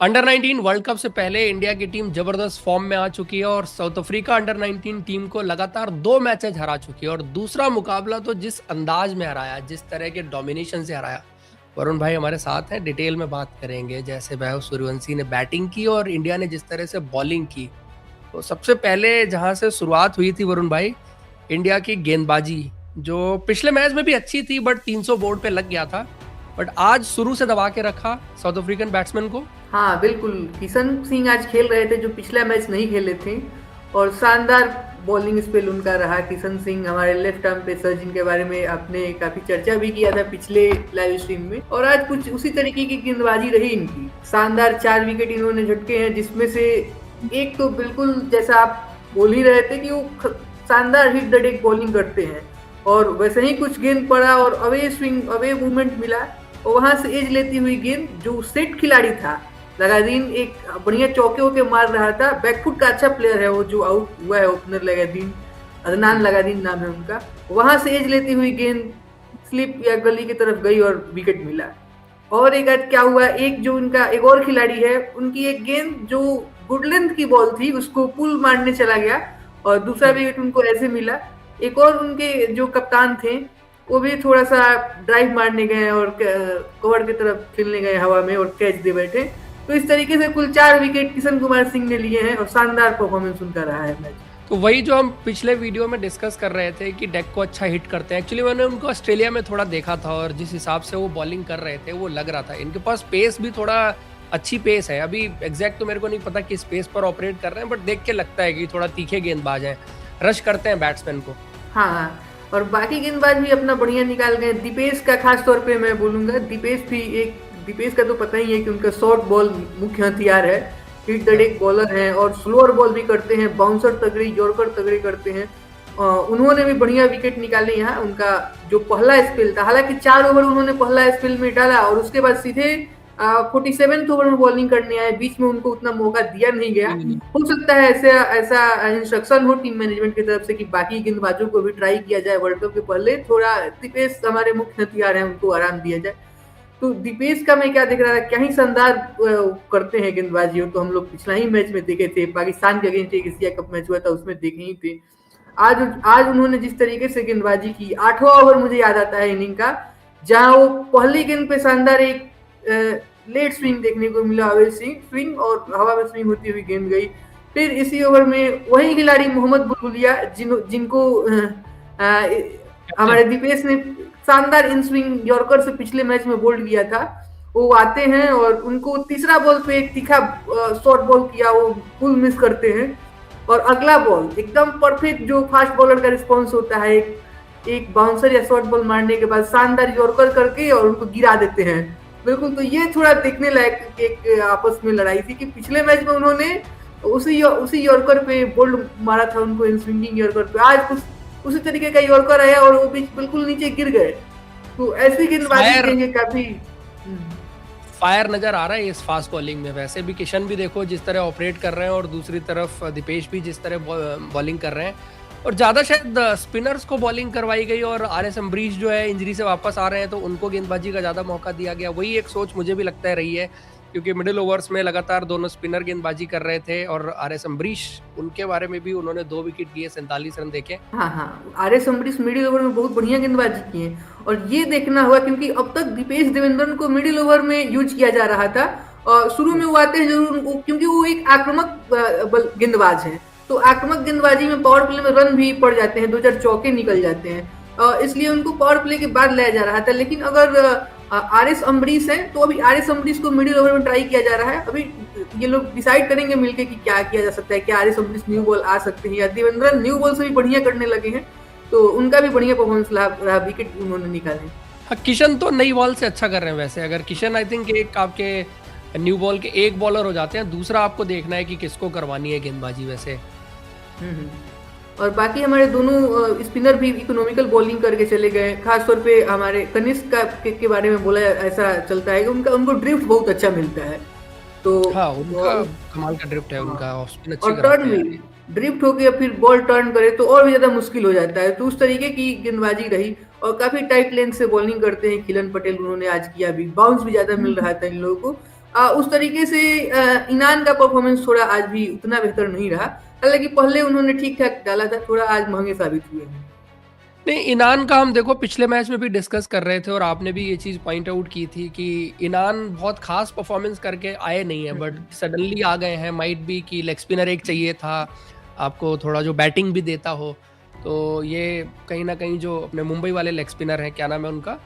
Under 19 world cup से पहले India की टीम जबरदस्त फॉर्म में आ चुकी है और साउथ अफ्रीका अंडर 19 टीम को लगातार 2 मैचेस हरा चुकी है और दूसरा मुकाबला तो जिस अंदाज में हराया, जिस तरह के डोमिनेशन से हराया। वरुण भाई हमारे साथ हैं, डिटेल में बात करेंगे। जैसे वैभव सूर्यवंशी ने बैटिंग की और इंडिया ने जिस तरह से बॉलिंग की, तो सबसे पहले जहां से शुरुआत हुई थी वरुण भाई, इंडिया की गेंदबाजी जो पिछले मैच में भी अच्छी थी बट 300 बोर्ड पे लग गया था, बट आज शुरू से दबा के रखा साउथ अफ्रीकन बैट्समैन को। हाँ बिल्कुल, किशन सिंह आज खेल रहे थे जो पिछला मैच नहीं खेले थे और शानदार बॉलिंग स्पेल उनका रहा। किशन सिंह हमारे लेफ्ट आर्म पेसर जिनके बारे में आपने काफी चर्चा भी किया था पिछले लाइव स्ट्रीम में, और आज कुछ उसी तरीके की गेंदबाजी रही इनकी। शानदार 4 विकेट इन्होंने झटके हैं, जिसमें से एक तो बिल्कुल जैसा आप बोल ही रहे थे कि वो शानदार हिट द डेक बॉलिंग करते हैं, और वैसे ही कुछ गेंद पड़ा और अवे स्विंग अवे मूवमेंट मिला और वहां से एज लेती हुई गेंद जो सेट खिलाड़ी था लगादीन एक बढ़िया चौके होके मार रहा था। बैकफुट का अच्छा प्लेयर है वो जो आउट हुआ है, ओपनर लगादीन, अदनान लगादीन नाम है उनका। वहां से एज लेती हुई गेंद स्लिप या गली की तरफ गई और विकेट मिला। और एक आज क्या हुआ, एक जो उनका एक और खिलाड़ी है, उनकी एक गेंद जो गुड लेंथ की बॉल थी उसको पुल मारने चला गया और दूसरा विकेट उनको ऐसे मिला। एक और उनके जो कप्तान थे वो भी थोड़ा सा ड्राइव मारने गए और कवर की तरफ खेलने गए हवा में और कैच दे बैठे। तो इस तरीके से कुल 4 विकेट किशन कुमार सिंह ने लिए हैं और शानदार परफॉर्मेंस उनका रहा है मैच। तो वही जो हम पिछले वीडियो में डिस्कस कर रहे थे कि डेक को अच्छा हिट करते हैं। एक्चुअली मैंने उनको ऑस्ट्रेलिया में थोड़ा देखा था और जिस हिसाब से वो बॉलिंग कर रहे थे वो लग रहा था इनके पास पेस भी थोड़ा अच्छी पेस है। अभी एग्जैक्ट तो मेरे को नहीं पता किस पेस पर ऑपरेट कर रहे हैं, बट देख के लगता है कि थोड़ा तीखे गेंदबाज हैं, रश करते हैं बैट्समैन को। हाँ, और बाकी गेंदबाज भी अपना बढ़िया निकाल गए। दीपेश का खास तौर पे मैं बोलूंगा, दीपेश का तो पता ही है कि उनका शॉर्ट बॉल मुख्य हथियार है, हिट द डेक बॉलर हैं और स्लोअर बॉल भी करते हैं, बाउंसर तगड़ी यॉर्कर तगड़ी करते हैं। उन्होंने भी बढ़िया विकेट निकाले यहाँ। उनका जो पहला स्पेल था, हालांकि 4 ओवर उन्होंने पहला स्पेल में डाला और उसके बाद सीधे 47 ओवर में बॉलिंग करने आए, बीच में उनको उतना मौका दिया नहीं गया। हो सकता है ऐसा इंस्ट्रक्शन हो टीम मैनेजमेंट की तरफ से कि बाकी गेंदबाजों को भी ट्राई किया जाए वर्ल्ड कप के पहले, थोड़ा दीपेश हमारे मुख्य हथियार हैं, उनको आराम दिया जाए। तो दीपेश का मैं क्या देख रहा था, क्या ही शानदार करते हैं गेंदबाजी। तो हम लोग पिछला ही मैच में देखे थे, पाकिस्तान के अगेंस्ट एक एशिया कप मैच हुआ था उसमें देखे ही थे। आज उन्होंने जिस तरीके से गेंदबाजी की, 8वां ओवर मुझे याद आता है इनिंग का, जहां वो पहली गेंद पे शानदार एक लेट स्विंग देखने को मिला, अवे स्विंग और हवा में स्विंग होती हुई गेंद गई। फिर इसी ओवर में वही खिलाड़ी मोहम्मद बुलबुलिया जिनको हमारे दीपेश ने शानदार इन स्विंग यॉर्कर से पिछले मैच में बोल्ड किया था, वो आते हैं और उनको तीसरा बॉल पे एक तीखा शॉर्ट बॉल किया, वो फुल मिस करते हैं। और अगला बॉल एकदम परफेक्ट जो फास्ट बॉलर का रिस्पॉन्स होता है, एक बाउंसर या शॉर्ट बॉल मारने के बाद शानदार यॉर्कर करके और उनको गिरा देते हैं। बिल्कुल, तो ये थोड़ा देखने लायक एक आपस में लड़ाई थी कि पिछले मैच में उन्होंने उसी यॉर्कर पे बोल्ड मारा था उनको, इन स्विंगिंग यॉर्कर पे। आज कुछ उसी तरीके का यॉर्कर आया और वो बीच बिल्कुल नीचे गिर गए। तो ऐसी गेंदबाजी देंगे काफी फायर नजर आ रहा है इस फास्ट बॉलिंग में। वैसे भी किशन भी देखो जिस तरह ऑपरेट कर रहे हैं और दूसरी तरफ दीपेश भी जिस तरह बॉलिंग कर रहे हैं, और ज्यादा शायद स्पिनर्स को बॉलिंग करवाई गई और आरएस अम्बरीश जो है इंजरी से वापस आ रहे हैं तो उनको गेंदबाजी का ज्यादा मौका दिया गया। वही एक सोच मुझे भी लगता है रही है, क्योंकि मिडिल ओवर्स में लगातार दोनों स्पिनर गेंदबाजी कर रहे थे और आरएस अम्बरीश, उनके बारे में भी उन्होंने 2 विकेट लिए, 47 रन देखे। हाँ, आरएस अम्बरीश मिडिल ओवर में बहुत बढ़िया गेंदबाजी की है और ये देखना हुआ क्योंकि अब तक दीपेश देवेंद्रन को मिडिल ओवर में यूज किया जा रहा था। और शुरू में वो आते हैं जरूर क्योंकि वो एक आक्रामक गेंदबाज है, तो आक्रामक गेंदबाजी में पावर प्ले में रन भी पड़ जाते हैं, 2-4 चौके निकल जाते हैं, इसलिए उनको पावर प्ले के बाद लाया जा रहा था। लेकिन अगर आरएस अम्बरीश है तो अभी आरएस अम्बरीश को मिडिल ओवर में ट्राई किया जा रहा है। अभी ये लोग डिसाइड करेंगे मिलके कि क्या किया जा सकता है, क्या आरएस अम्बरीश न्यू बॉल आ सकते हैं या देवेंद्रन न्यू बॉल से भी बढ़िया करने लगे हैं, तो उनका भी बढ़िया परफॉर्मेंस रहा, विकेट उन्होंने निकाले। हाँ, किशन तो नई बॉल से अच्छा कर रहे हैं। वैसे अगर किशन आई थिंक एक आपके न्यू बॉल के एक बॉलर हो जाते हैं, दूसरा आपको देखना है कि किसको करवानी है गेंदबाजी। वैसे और बाकी हमारे दोनों स्पिनर भी इकोनॉमिकल बॉलिंग करके चले गए। खासतौर पे हमारे कनिष्क के बारे में बोला ऐसा चलता है कि उनको ड्रिफ्ट बहुत अच्छा मिलता है, तो हाँ, उनका कमाल का ड्रिफ्ट है, उनका ऑफ स्पिन अच्छी और टर्न भी ड्रिफ्ट हो गया फिर बॉल टर्न करे तो और भी ज्यादा मुश्किल हो जाता है। तो उस तरीके की गेंदबाजी रही और काफी टाइट लेंथ से बॉलिंग करते हैं किलन पटेल, उन्होंने आज किया भी, बाउंस भी ज्यादा मिल रहा था इन लोगों को। उस तरीके से ईनान का परफॉर्मेंस थोड़ा आज भी उतना बेहतर नहीं रहा, हालांकि पहले उन्होंने ठीक ठाक डाला था, थोड़ा आज महंगे साबित हुए हैं। नहीं, ईनान का हम देखो पिछले मैच में भी डिस्कस कर रहे थे और आपने भी ये चीज़ पॉइंट आउट की थी कि ईनान बहुत खास परफॉर्मेंस करके आए नहीं है, बट सडनली आ गए हैं। माइट भी कि लेग स्पिनर एक चाहिए था आपको, थोड़ा जो बैटिंग भी देता हो, तो ये कहीं ना कहीं जो अपने मुंबई वाले लेग स्पिनर हैं, क्या नाम है उनका,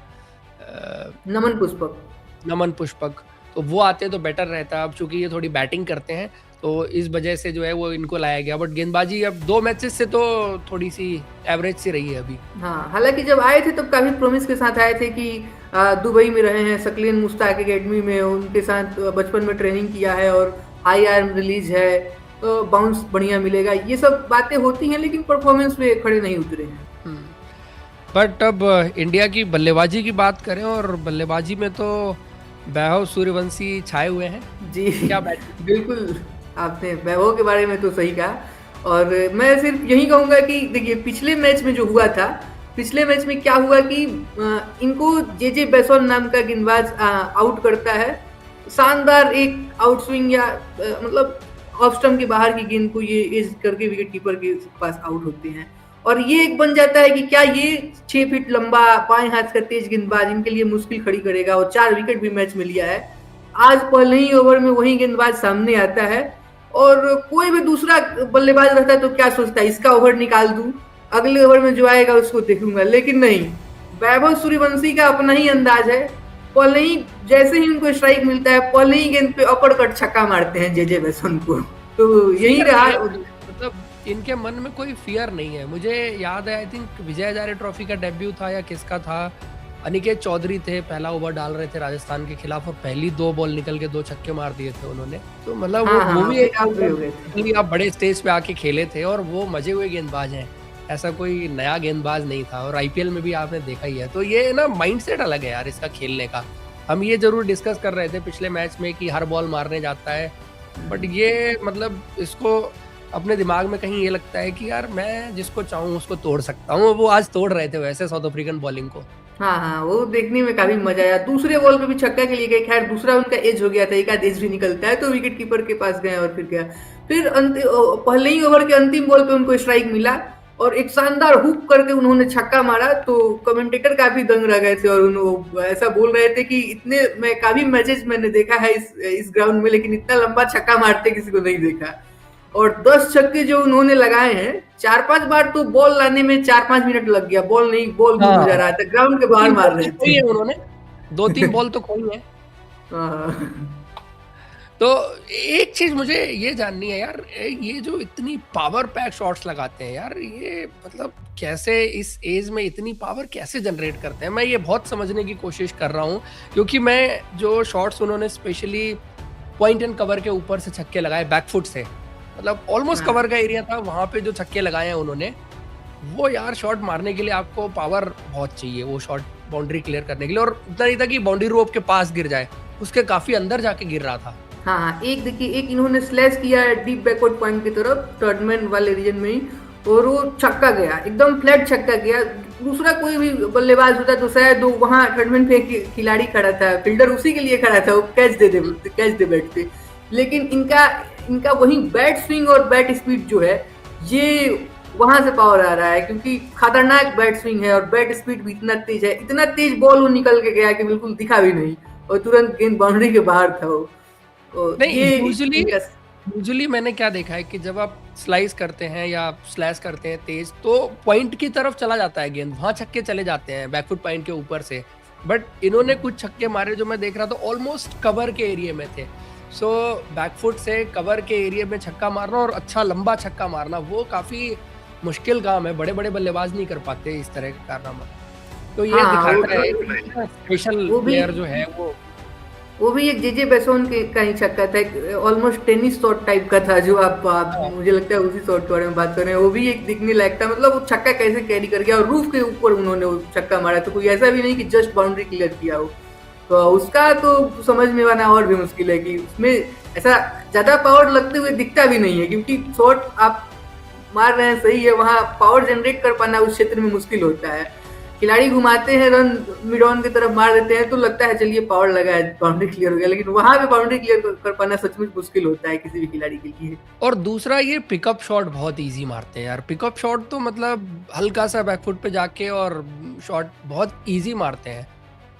नमन पुष्पक। नमन पुष्पक, तो वो आते तो बेटर रहता। अब चूंकि ये थोड़ी बैटिंग करते हैं तो इस वजह से जो है वो इनको लाया गया, बट गेंदबाजी अब 2 मैचेस से तो थोड़ी सी एवरेज सी रही है अभी। हाँ, हालांकि जब आए थे तब काफी प्रॉमिस के साथ आए थे कि दुबई में रहे हैं, सकलीन मुश्ताक एकेडमी में उनके साथ बचपन में ट्रेनिंग किया है और हाई आर्म रिलीज है, तो बाउंस बढ़िया मिलेगा, ये सब बातें होती हैं, लेकिन परफॉर्मेंस पे खड़े नहीं उतरे हैं। बट अब इंडिया की बल्लेबाजी की बात करें, और बल्लेबाजी में तो वैभव सूर्यवंशी छाए हुए हैं जी, क्या बैटिंग। बिल्कुल आपने वैभव के बारे में तो सही कहा, और मैं सिर्फ यही कहूंगा कि देखिए पिछले मैच में जो हुआ था, पिछले मैच में क्या हुआ कि इनको जे बेसोन नाम का गेंदबाज आउट करता है, शानदार एक आउट स्विंग या मतलब ऑफ स्टंप के बाहर की गेंद को ये एज करके विकेट कीपर के पास आउट होते हैं, और ये एक बन जाता है कि क्या ये 6 फीट लंबा बाएं हाथ का तेज गेंदबाज इनके लिए मुश्किल खड़ी करेगा, और 4 विकेट भी मैच में लिया है। आज पहले ही ओवर में वही गेंदबाज सामने आता है, और कोई भी दूसरा बल्लेबाज रहता है तो क्या सोचता है, इसका ओवर निकाल दूं, अगले ओवर में जो आएगा उसको देखूंगा, लेकिन नहीं, वैभव सूर्यवंशी का अपना ही अंदाज है। पहले ही जैसे ही उनको स्ट्राइक मिलता है, पहले ही गेंद पे अपर कट छक्का मारते हैं जे बेसन को, तो यही रहा। मतलब इनके मन में कोई फियर नहीं है। मुझे याद है, I think Vijay Hazare trophy का डेब्यू था या किसका था, अनिकेत चौधरी थे, पहला ओवर डाल रहे थे राजस्थान के खिलाफ और पहली 2 बॉल निकल के 2 छक्के मार दिए थे उन्होंने। तो मतलब वो भी एक आप बड़े स्टेज पे आके खेले थे और वो मजे हुए गेंदबाज हैं, ऐसा कोई नया गेंदबाज नहीं था, और आईपीएल में भी आपने देखा ही है। तो ये ना माइंडसेट अलग है यार इसका खेलने का। हम ये जरूर डिस्कस कर रहे थे पिछले मैच में कि हर बॉल मारने जाता है, बट ये मतलब इसको अपने दिमाग में कहीं ये लगता है कि यार मैं जिसको चाहूँ उसको तोड़ सकता हूँ। वो आज तोड़ रहे थे वैसे साउथ अफ्रीकन बॉलिंग को। हाँ, वो देखने में काफी मजा आया। दूसरे बॉल पे भी छक्का के लिए गए, खैर दूसरा उनका एज हो गया था, एक आध एज भी निकलता है तो विकेट कीपर के पास गए, और फिर क्या, फिर पहले ही ओवर के अंतिम बॉल पे उनको स्ट्राइक मिला और एक शानदार हुक करके उन्होंने छक्का मारा, तो कमेंटेटर काफी दंग रह गए थे और उन्होंने ऐसा बोल रहे थे कि इतने मैं काफी मैचेस मैंने देखा है इस ग्राउंड में, लेकिन इतना लंबा छक्का मारते किसी को नहीं देखा। और 10 छक्के जो उन्होंने लगाए हैं, 4-5 बार तो बॉल लाने में 4-5 मिनट लग गया, बॉल नहीं, बॉल दूर हो जा रहा था, ग्राउंड के बाहर मार रहे थे उन्होंने 2-3 बॉल तो खोई है। तो एक चीज मुझे ये जाननी है यार, ये जो इतनी पावर पैक शॉट्स लगाते हैं यार, ये मतलब कैसे इस एज में इतनी पावर कैसे जनरेट करते हैं, मैं ये बहुत समझने की कोशिश कर रहा हूँ। क्योंकि मैं जो शॉट्स उन्होंने स्पेशली पॉइंट एंड कवर के ऊपर से छक्के लगाए बैकफुट से, मतलब ऑलमोस्ट कवर का एरिया था, वहां पे जो छक्के लगाए हैं उन्होंने, वो यार शॉट मारने के लिए आपको पावर बहुत चाहिए, वो शॉट बाउंड्री क्लियर करने के लिए। और इतना नहीं था कि बाउंड्री रोप के पास गिर जाए, उसके काफी अंदर जाके गिर रहा था। हाँ, एक देखिए, एक इन्होंने स्लैश किया डीप बैकवर्ड पॉइंट की तरफ थर्ड मैन वाले रीजन में ही, और वो छक्का गया, एकदम फ्लैट छक्का गया। दूसरा कोई भी बल्लेबाज होता तो शायद वहाँ थर्ड मैन पे खिलाड़ी खड़ा था, फील्डर उसी के लिए खड़ा था, वो कैच दे बैठते, लेकिन इनका वही बैट स्विंग और बैट स्पीड जो है, ये वहां से पावर आ रहा है, क्योंकि खतरनाक बैट स्विंग है और बैट स्पीड भी इतना तेज है, इतना तेज बॉल वो निकल के गया कि बिल्कुल दिखा भी नहीं, और तुरंत गेंद बाउंड्री के बाहर था वो। नहीं, यूजुअली मैंने क्या देखा है कि जब आप स्लाइस करते हैं या स्लैश करते हैं तेज, तो पॉइंट की तरफ चला जाता है गेंद, वहां छक्के चले जाते हैं बैकफुट पॉइंट के ऊपर से। बट इन्होंने कुछ छक्के मारे जो मैं देख रहा था ऑलमोस्ट कवर के एरिया में थे। सो बैकफुट से कवर के एरिया में छक्का मारना और अच्छा लंबा छक्का मारना, वो काफी मुश्किल काम है, बड़े बड़े बल्लेबाज नहीं कर पाते इस तरह का कारनामा। तो ये दिखाता है स्पेशल प्लेयर जो है वो भी एक जे बेसोन का ही छक्का था, ऑलमोस्ट टेनिस शॉट टाइप का था, जो आप मुझे लगता है उसी शॉट के बारे में बात कर रहे हैं। वो भी एक दिखने लायक था, मतलब वो छक्का कैसे कैरी कर गया, और रूफ के ऊपर उन्होंने वो छक्का मारा, तो कोई ऐसा भी नहीं कि जस्ट बाउंड्री क्लियर किया हो, तो उसका तो समझ में आना और भी मुश्किल है कि उसमें ऐसा ज्यादा पावर लगते हुए दिखता भी नहीं है, क्योंकि शॉट आप मार रहे हैं सही है, वहां पावर जनरेट कर पाना उस क्षेत्र में मुश्किल होता है। खिलाड़ी घुमाते हैं, रन मिड ऑन की तरफ मार देते हैं तो लगता है चलिए पावर लगा है, बाउंड्री क्लियर हो गया, लेकिन वहां पे बाउंड्री क्लियर कर पाना सचमुच मुश्किल होता है किसी भी खिलाड़ी के लिए। और दूसरा ये पिकअप शॉट बहुत इजी मारते हैं यार, पिकअप शॉट तो मतलब हल्का सा बैकफुट पे जाके और शॉट बहुत इजी मारते हैं,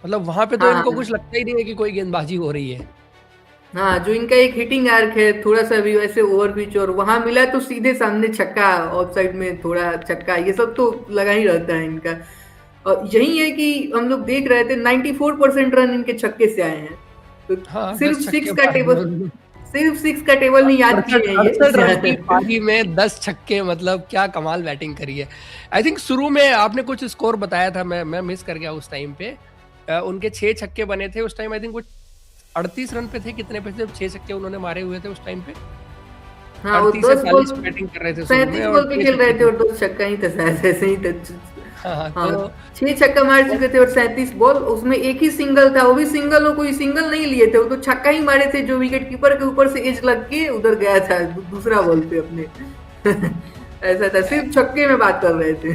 मतलब वहां पे तो हाँ इनको कुछ लगता ही नहीं है कि कोई गेंदबाजी हो रही है। हाँ, जो इनका एक हिटिंग आर्क है थोड़ा सा भी वैसे ओवर पिच, और वहां मिला तो सीधे सामने छक्का, ऑफ साइड में थोड़ा छक्का, ये सब तो लगा ही रहता है इनका। और यही है कि हम लोग देख रहे थे 94% रन इनके छक्के से आए हैं, तो हाँ, सिर्फ 10 छक्के सिक्स का मारे टेबल, उन्होंने। सिर्फ सिक्स का टेबल नहीं याद किए हैं 68 रन की ये। पारी में 10 छक्के, मतलब क्या कमाल बैटिंग करी है। आई थिंक शुरू में आपने कुछ स्कोर बताया था, मैं मिस कर गया उस टाइम पे। उनके 6 छक्के बने थे उस टाइम, आई थिंक कुछ 38 रन पे थे, कितने पे थे, 6 छक्के उन्होंने मारे हुए थे उस टाइम पे। हाँ, वो 38 से 10 बॉल 40 बैटिंग कर रहे थे शुरू में 37 और बॉल पे 6 खेल रहे छक्के थे थे। और 2 छक्का ही था शायद, ऐसे ही था। हाँ, हाँ, तो 6 छक्का मार चुके थे और 37 बॉल, उसमें एक ही सिंगल था, वो भी सिंगल हो, कोई सिंगल नहीं लिए थे, वो तो छक्का ही मारे थे जो विकेट कीपर के ऊपर से एज लग के उधर गया था दूसरा बॉल पे अपने। ऐसा था, सिर्फ छक्के में बात कर रहे थे।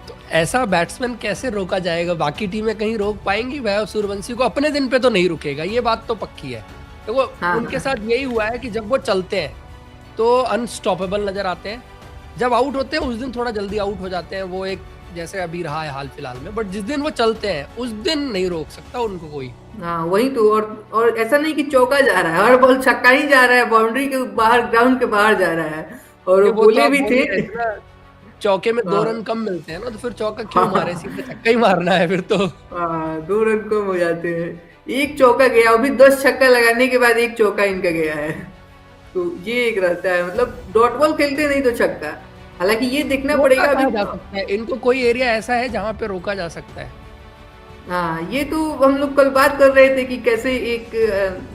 तो ऐसा बैट्समैन कैसे रोका जाएगा, बाकी टीमें कहीं रोक पाएंगी? वैभव सूर्यवंशी को अपने दिन पे तो नहीं रुकेगा, ये बात तो पक्की है। तो वो हाँ, उनके हाँ। साथ यही हुआ है कि जब वो चलते हैं तो अनस्टॉपेबल नजर आते हैं, जब आउट होते हैं उस दिन थोड़ा जल्दी आउट हो जाते हैं, वो एक जैसे अभी रहा है हाल फिलहाल में, बट जिस दिन वो चलते हैं उस दिन नहीं रोक सकता उनको कोई। हाँ, वही तो। और ऐसा नहीं कि चौका जा रहा है, हर बॉल छक्का ही जा रहा है, बाउंड्री के बाहर, ग्राउंड के बाहर जा रहा है, और कि वो वो तो बोले आप भी बोल थे। ही रहे थे ना, चौके में 2 रन हाँ, कम मिलते हैं ना, तो फिर चौका क्यों मारे, हाँ, सीधे छक्का ही मारना है फिर तो। हाँ, 2 रन कम हो जाते हैं। एक चौका गया, अभी 10 छक्का लगाने के बाद एक चौका इनका गया है, तो ये एक रहता है, मतलब डॉट बॉल खेलते नहीं तो छक्का। हालांकि ये देखना रोका पड़ेगा अभी। कहाँ जा सकता है इनको, कोई एरिया ऐसा है जहां पे रोका जा सकता है? हाँ, ये तो हम लोग कल बात कर रहे थे कि कैसे एक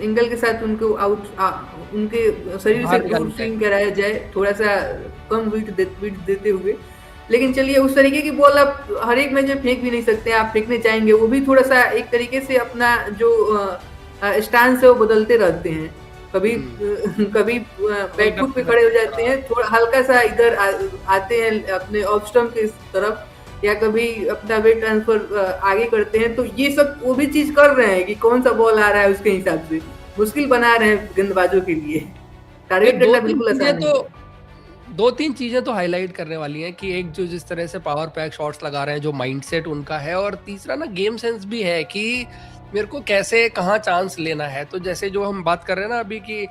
एंगल के साथ उनको उनके शरीर से बाहर दूर निकालते हैं। स्विंग कराया जाए, थोड़ा सा कम विड्थ देते हुए। लेकिन चलिए, उस तरीके की बॉल आप हर एक मैच में फेंक भी नहीं सकते, आप फेंकने चाहेंगे वो भी थोड़ा सा एक तरीके से अपना जो स्टांस है वो बदलते रहते हैं, कभी कभी बैकफुट पे खड़े हो जाते हैं, थोड़ा हल्का सा इधर आते हैं अपने ऑफ स्टंप की तरफ, या कभी अपना वेट ट्रांसफर आगे करते हैं, तो ये सब वो भी चीज कर रहे हैं कि कौन सा बॉल आ रहा है उसके हिसाब से मुश्किल बना रहे हैं गेंदबाजों के लिए। ये टारगेट करना बिल्कुल आसान नहीं है। 2-3 चीजें तो हाईलाइट करने वाली हैं कि एक जो जिस तरह से पावर पैक शॉट्स लगा रहे हैं, जो माइंडसेट उनका है, और तीसरा ना गेम सेंस भी है कि मेरे को कैसे कहाँ चांस लेना है। तो जैसे जो हम बात कर रहे हैं ना अभी कि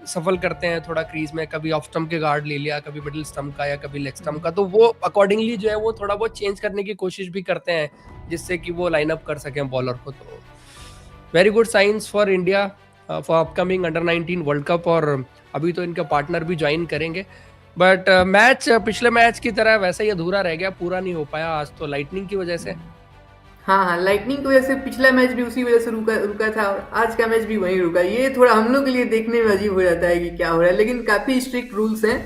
सफल करते हैं थोड़ा क्रीज में, कभी ऑफ स्टंप के गार्ड ले लिया, कभी मिडिल स्टंप का या कभी लेग स्टंप का, तो वो अकॉर्डिंगली जो है वो थोड़ा बहुत चेंज करने की कोशिश भी करते हैं जिससे कि वो लाइन अप कर सकें बॉलर को। तो very good science for India for upcoming under-19 world cup, और अभी तो इनका पार्टनर भी ज्वाइन करेंगे, बट मैच पिछले मैच की तरह वैसा ही अधूरा रह गया, पूरा नहीं हो पाया आज तो लाइटनिंग की वजह से। हाँ, हाँ, लाइटनिंग की वजह से पिछला मैच भी उसी वजह से रुका रुका था, और आज का मैच भी वहीं रुका। ये थोड़ा हम लोग के लिए देखने में अजीब हो जाता है कि क्या हो रहा है, लेकिन काफी स्ट्रिक्ट रूल्स हैं।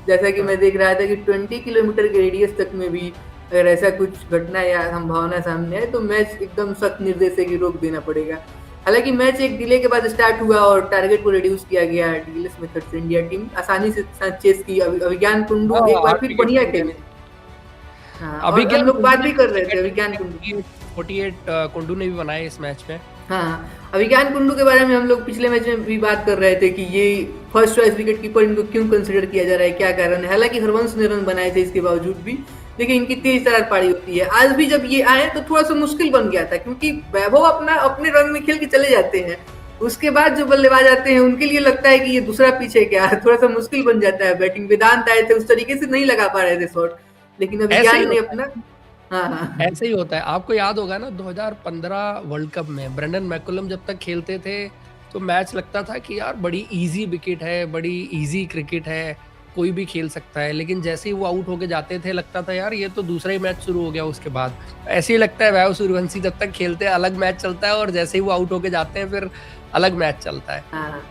जैसा कि मैं देख रहा था कि 20 किलोमीटर के रेडियस तक में भी अगर ऐसा कुछ घटना या संभावना सामने आए तो मैच एकदम सख्त निर्देश है कि रोक देना पड़ेगा। हालांकि मैच एक डिले के बाद स्टार्ट हुआ और टारगेट को रिड्यूस किया गया डीएलएस मेथड से। इंडिया टीम आसानी से चेस की, अभिज्ञान कुंडू हाँ, एक बार 8 फिर विकेट बढ़िया ले खेले। गए। हाँ, और हम अभिज्ञान लोग बात कुंडू भी ने कर रहे थे अभिज्ञान कुंडू। 48 कुंडू ने भी बनाए इस मैच में। हाँ, अभिज्ञान कुंडू के बारे में हम लोग पिछले मैच में भी बात कर रहे थे कि ये फर्स्ट चॉइस विकेट कीपर इनको क्यों कंसिडर किया जा रहा है, क्या कारण है। हालांकि हरवंश ने रन बनाए थे इसके बावजूद भी, देखिए इनकी तेज तरार पारी होती है। आज भी जब ये आए तो थोड़ा सा मुश्किल बन गया था, क्योंकि वैभव अपने रंग में खेल के चले जाते हैं, उसके बाद जो बल्लेबाज आते हैं उनके लिए लगता है कि ये दूसरा पीछे क्या है, थोड़ा सा मुश्किल बन जाता है बैटिंग। वेदांत आए थे, उस तरीके से नहीं लगा पा रहे थे शॉट, लेकिन ऐसे ही अभिज्ञान ने होता अपना। है, हाँ, हाँ, ऐसे ही होता है। आपको याद होगा ना 2015 वर्ल्ड कप में ब्रेंडन मैकुलम जब तक खेलते थे तो मैच लगता था कि यार बड़ी इजी विकेट है, बड़ी इजी क्रिकेट है, कोई भी खेल सकता है, लेकिन जैसे ही वो आउट होके जाते थे लगता था यार ये तो दूसरा ही मैच शुरू हो गया उसके बाद। ऐसे ही लगता है वैभव सूर्यवंशी जब तक खेलते हैं अलग मैच चलता है, और जैसे ही वो आउट होके जाते हैं फिर अलग मैच चलता है। हाँ,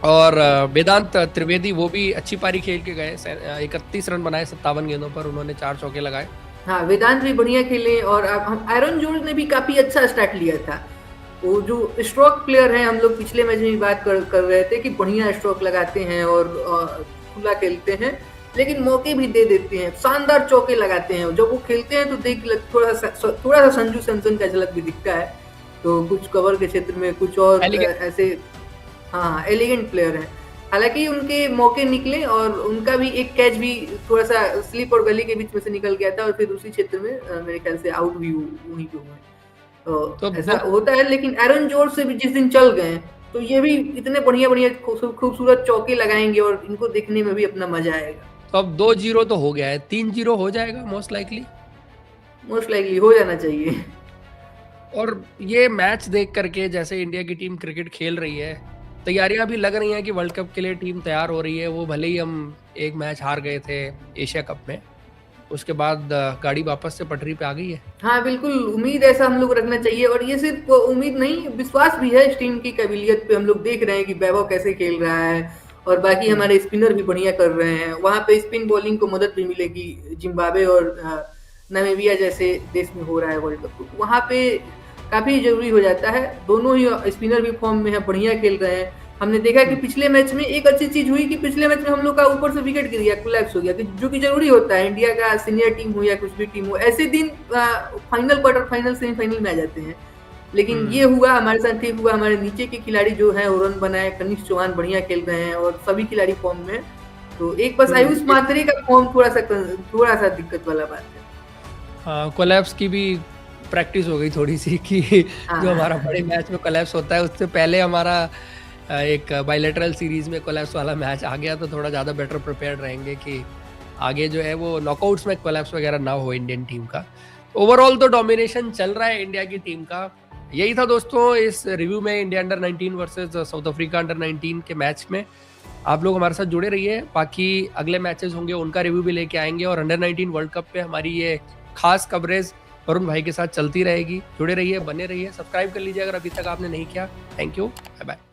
और वेदांत त्रिवेदी वो भी अच्छी पारी खेल के गए, 31 रन बनाए 57 गेंदों पर, उन्होंने 4 चौके लगाए। हाँ, वेदांत भी बढ़िया खेले, और अब हम आयरन जोर्ज ने भी काफी अच्छा स्टार्ट लिया था। वो जो स्ट्रोक प्लेयर हैं, हम लोग पिछले मैच में भी बात कर रहे थे कि बढ़िया स्ट्रोक लगाते हैं और खुला खेलते हैं, लेकिन मौके भी दे देते हैं, शानदार चौके लगाते हैं। जब वो खेलते हैं तो थोड़ा सा संजू सैमसन का झलक भी दिखता है। तो कुछ कवर के क्षेत्र में कुछ और ऐसे हाँ एलिगेंट प्लेयर हैं। हालांकि उनके मौके निकले और उनका भी एक कैच भी थोड़ा सा स्लिप और गली के बीच में से निकल गया था और फिर उसी क्षेत्र में मेरे ख्याल से आउट भी वहीं पे हुए। तो ऐसा होता है, लेकिन एरन जॉर्ज से भी जिस दिन चल गए तो ये भी इतने बढ़िया बढ़िया खूबसूरत चौके लगाएंगे और इनको देखने में भी अपना मजा आएगा। तो अब 2-0 तो हो गया है, 3-0 हो जाएगा मोस्ट लाइकली हो जाना चाहिए। और ये मैच देख करके जैसे इंडिया की टीम क्रिकेट खेल रही है, तैयारियां भी लग रही हैं कि वर्ल्ड कप के लिए टीम तैयार हो रही है। वो भले ही हम एक मैच हार गए थे एशिया कप में, उसके बाद गाड़ी वापस से पटरी पे आ गई है। हाँ बिल्कुल, उम्मीद ऐसा हम लोग रखना चाहिए। और ये सिर्फ उम्मीद नहीं, विश्वास भी है इस टीम की काबिलियत पे। हम लोग देख रहे हैं कि वैभव कैसे खेल रहा है और बाकी हमारे स्पिनर भी बढ़िया कर रहे हैं। वहाँ पे स्पिन बॉलिंग को मदद भी मिलेगी। जिम्बाब्वे और नामीबिया जैसे देश में हो रहा है वर्ल्ड कप, तो वहाँ पे काफी जरूरी हो जाता है। दोनों ही स्पिनर भी फॉर्म में है, बढ़िया खेल रहे हैं। हमने देखा कि पिछले मैच में एक अच्छी चीज हुई कि पिछले मैच में हम लोग का ऊपर से विकेट गिर गया, कोलैप्स हो गया, जो कि जरूरी होता है। इंडिया का सीनियर टीम हो या कुछ भी टीम हो, ऐसे दिन फाइनल, क्वार्टर फाइनल, सेमीफाइनल में आ जाते हैं। लेकिन ये हुआ हमारे साथ, ठीक हुआ। हमारे नीचे के खिलाड़ी जो है वो रन बनाए, कनिष्क चौहान बढ़िया खेल रहे हैं और सभी खिलाड़ी फॉर्म में। तो एक बस आयुष मात्रे का फॉर्म थोड़ा सा दिक्कत वाला बात है। हाँ, कोलैप्स की भी प्रैक्टिस हो गई थोड़ी सी कि जो हमारा बड़े मैच में कोलैप्स होता है उससे पहले हमारा एक बायलैटरल सीरीज में कोलैप्स वाला मैच आ गया, तो थोड़ा ज़्यादा बेटर प्रिपेयर्ड रहेंगे कि आगे जो है वो नॉकआउट्स में कोलैप्स वगैरह ना हो इंडियन टीम का। ओवरऑल तो डोमिनेशन चल रहा है इंडिया की टीम का। यही था दोस्तों इस रिव्यू में India under 19 versus south Africa under 19 के मैच में। आप लोग हमारे साथ जुड़े रहिए, बाकी अगले मैचेस होंगे उनका रिव्यू भी लेके आएंगे और अंडर 19 वर्ल्ड कप पे हमारी ये खास कवरेज वरुण भाई के साथ चलती रहेगी। जुड़े रहिए, बने रहिए, सब्सक्राइब कर लीजिए अगर अभी तक आपने नहीं किया। Thank you, bye bye.